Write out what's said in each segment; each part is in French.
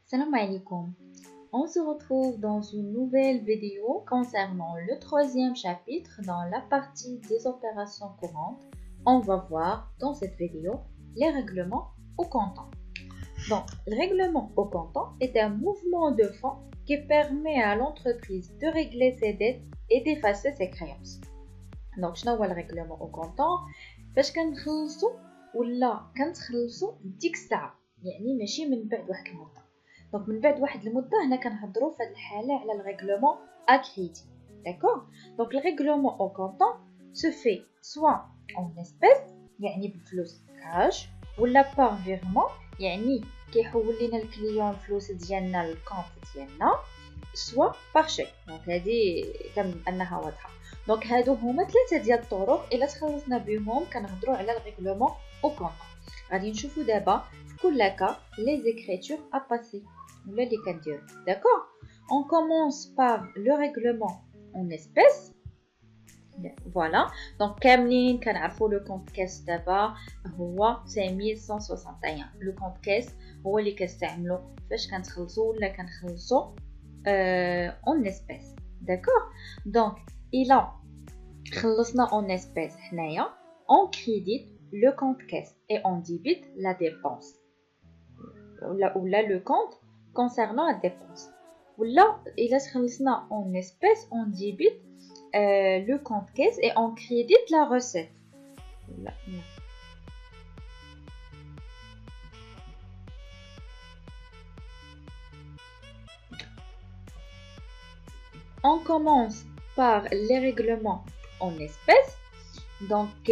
Salam alaikum. On se retrouve dans une nouvelle vidéo concernant le troisième chapitre dans la partie des opérations courantes. On va voir dans cette vidéo les règlements au comptant. Donc, le règlement au comptant est un mouvement de fonds qui permet à l'entreprise de régler ses dettes et d'effacer ses créances. Donc, شنو هو le règlement au comptant؟ فاش كنخلصوا ولا كنتخلصوا ديك الساعة، يعني ماشي من بعد واحد المدة. دونك من بعد واحد المده هنا كنهضروا في هذه الحاله على الريغلومون ا كريدي. داكور. دونك الريغلومون او كونطون سو في سوا اون اسبيس يعني بالفلوس كاش، ولا بار فيرمون يعني كيحول لينا الكليون الفلوس ديالنا للكونط ديالنا، سوا بار شيك. دونك هذه كنظن انها واضحه. دونك هادو هما ثلاثه ديال الطرق الا تخلصنا بهم كنهضروا على الريغلومون او كونطون. غادي نشوفوا دابا في كل كا لي زيكريتور ا باسي ولا اللي كنديرو. داكور. On commence par le règlement en espèces. Voilà. Donc كاملين كنعرفوا لو كونط كاس دابا هو 5161. لو كونط كاس هو اللي كنستعملو فاش كنتخلصوا ولا كنخلصوا en espèces. D'accord. Donc الا خلصنا en espèces حنايا on crédite le compte caisse et on débite la dépense. Ou le compte concernant la dépense. Ou là, il a خلصنا en espèces, on débite le compte caisse et on crédite la recette. Là. On commence par les règlements en espèces. Donc,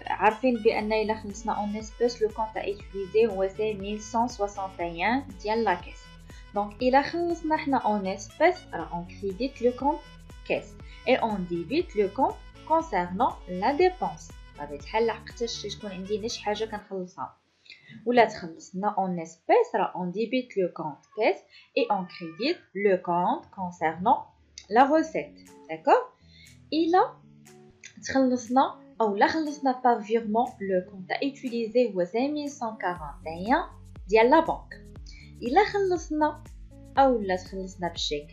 عارفين بأن إلا خلصنا en espèces, le compte à utiliser هو 5161 ديال la caisse. Donc, إلا خلصنا حنا en espèces, alors on crédite le compte caisse et on débite le compte concernant la dépense. بطبيعة الحال لحقتاش تكون عندي شي حاجة كنخلصها ولا تخلصنا en espèces, alors on débite le compte caisse et on crédite le compte concernant la recette. D'accord. إلا تخلصنا او لا خلصنا par virement, le compte à utiliser هو 5141 ديال لا بنك. الا خلصنا او لا تخلصنا بشيك،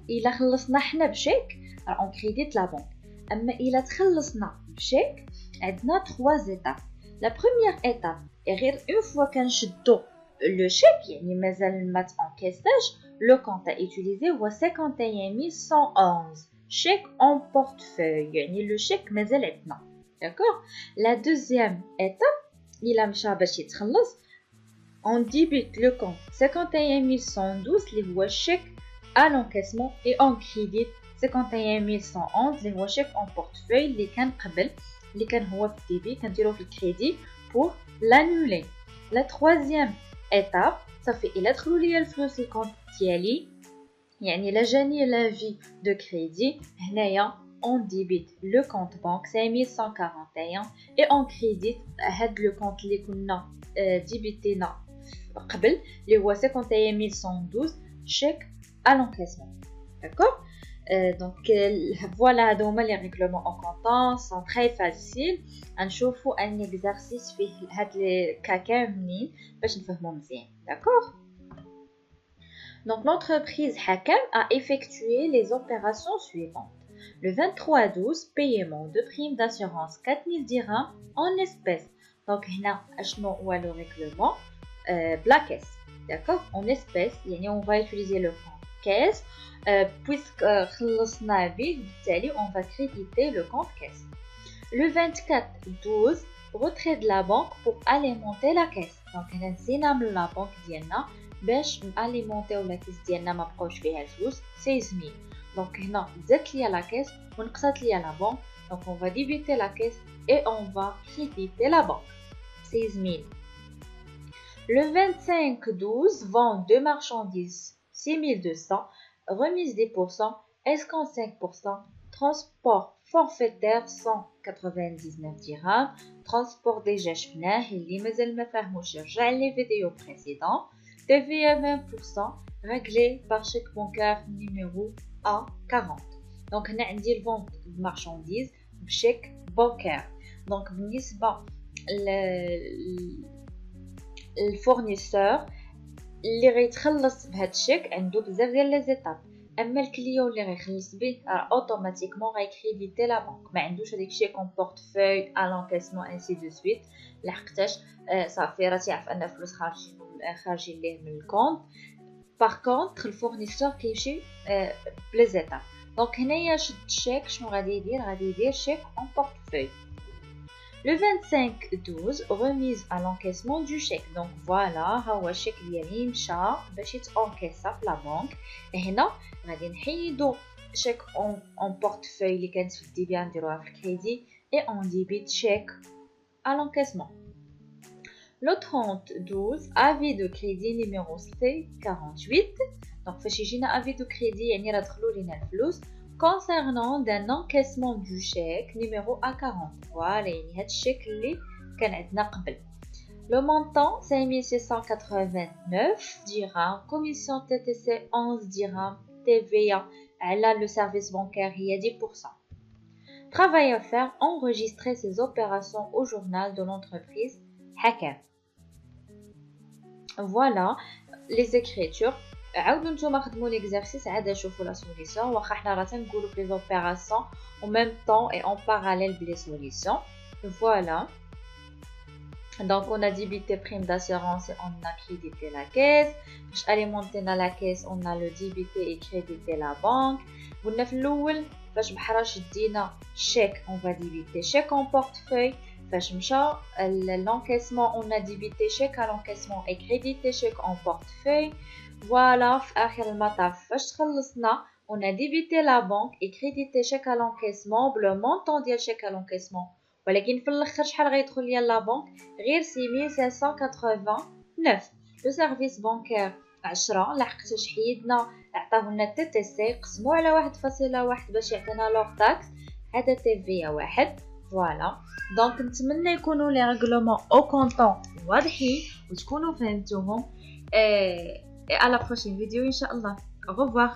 الا خلصنا حنا بشيك on crédite la banque. اما الا تخلصنا بشيك عندنا 3 étapes. La première étape est غير une fois كنشدو le chèque يعني مازال ما تانكيساش، le compte à utiliser هو 51111 chèque en portefeuille يعني le chèque مازال عندنا. D'accord. La deuxième étape إلا مشى باش يتخلص on débite le compte 51112 اللي هو chèque à l'encaissement et on crédite 51111 اللي هو chèque en portefeuille اللي كان قبل، اللي كان هو في الديبي كنديرو في الكريدي pour l'annuler. La troisième étape صافي إلا دخلوا ليا الفلوس الكونط ديالي يعني لا جاني لافي دو كريدي، هنايا on débite le compte banque 5141 et on crédite هاد لو كونط اللي كنا ديبيتينا قبل اللي هو 51112 chèque à l'encaissement. D'accord. Donc voilà هادو هما لي ريغلومون او كونطون سون تري فاسيل. غنشوفوا ان اكزرسيس فيه هاد لي كا كاملين باش نفهمو مزيان. D'accord. Donc l'entreprise Hakam a effectué les opérations suivantes. Le 23/12, paiement de prime d'assurance 4000 dirhams en espèces. Donc هنا اشنو هو le règlement la caisse. D'accord. En espèces يعني on va utiliser le compte caisse puisque خلصنا به بالتالي on va créditer le compte caisse. Le 24/12, retrait de la banque pour alimenter la caisse. Donc هنا نسينا من la banque ديالنا باش ناليمونطيو لا كيس ديالنا ما بقاوش فيها الفلوس 16000. دونك هنا زادت ليا لا كيس ونقصات ليا لا بنك. دونك on va débiter la caisse et on va créditer la banque 16000. Le 25/12, vente de marchandises 6200, remise 10%, escompte 5%, transport forfaitaire 199 dirhams, transport déjà شفناه اللي مازال ما فاهموش يرجع لي فيديو précédent. TVA 20% réglé par chèque bancaire numéro A40. Donc, on a une vente de marchandises بشيك بانكير. دونك بالنسبه الفورنيسور اللي غيتخلص بهذا الشيك عنده بزاف ديال لي زيتاب. اما الكليون اللي غيخلص به راه اوتوماتيكمون غيكريديتي لا بنك، ما عندوش هذاك الشيك اون بورتفوي ا لونكاسمون انسي دو سويت. لحقتاش صافي راه تيعرف ان الفلوس خارجين ليه من الكونط. باغ كونطخ الفورنيسور كيمشي بلي زيتاب. دونك هنايا شد الشيك شنو غادي يدير شيك اون بورتفوي. Le 25/12 remise à l'encaissement du chèque. Donc voilà, هو الشيك ديالي مشى باش يتانكيسا في لا بنك. هنا غادي نحيدو شيك اون بورتفوي اللي كانت في الديبي نديروها في الكريدي اي اون ديبيت شيك à l'encaissement. Le 30/12 avis de crédit numéro C48. Donc فاش يجينا avis de crédit يعني راه دخلوا لينا الفلوس concernant d'un encaissement du chèque numéro A40. Voilà, يعني هاد الشيك اللي كان عندنا قبل. Le montant 5689 dirhams, commission TTC 11 dirhams, TVA على le service bancaire هي 10%. Travail à faire, enregistrer ces opérations au journal de l'entreprise Hakam. Voilà les écritures. عاودوا نتوما خدموا ليكزارسيس عاد شوفوا لا سوليسيون. واخا حنا راه تنقولوا في لي زوبيراسيون او ميم طون اي اون باراليل بلي سوليسيون. فوالا دونك on a débité prime d'assurance et on a crédité la caisse. باش alimenté la caisse on a le débité et crédité la banque. قلنا في الاول فاش بحراش دينا شيك on va débiter chèque en portefeuille. فاش مشى l'encaissement on a débité chèque à l'encaissement et crédité chèque en portefeuille. Voilà, في آخر المطاف فاش تخلصنا on a débité la banque et crédité chèque à l'encaissement بلو مونطون ديال chèque à l'encaissement. ولكن في الاخر شحال غيدخل ليا لا بنك؟ غير 6589. لو سيرفيس بانكير 10 لحقاش حيدنا عطاونا تي تي سي قسموا على 1.1 باش يعطينا لوغ تاكس هذا تي في 1. فوالا دونك نتمنى يكونوا لي ريغلومون او كونطون واضحين وتكونوا فهمتوهم. Et à la prochaine vidéo, Inch'Allah. Au revoir.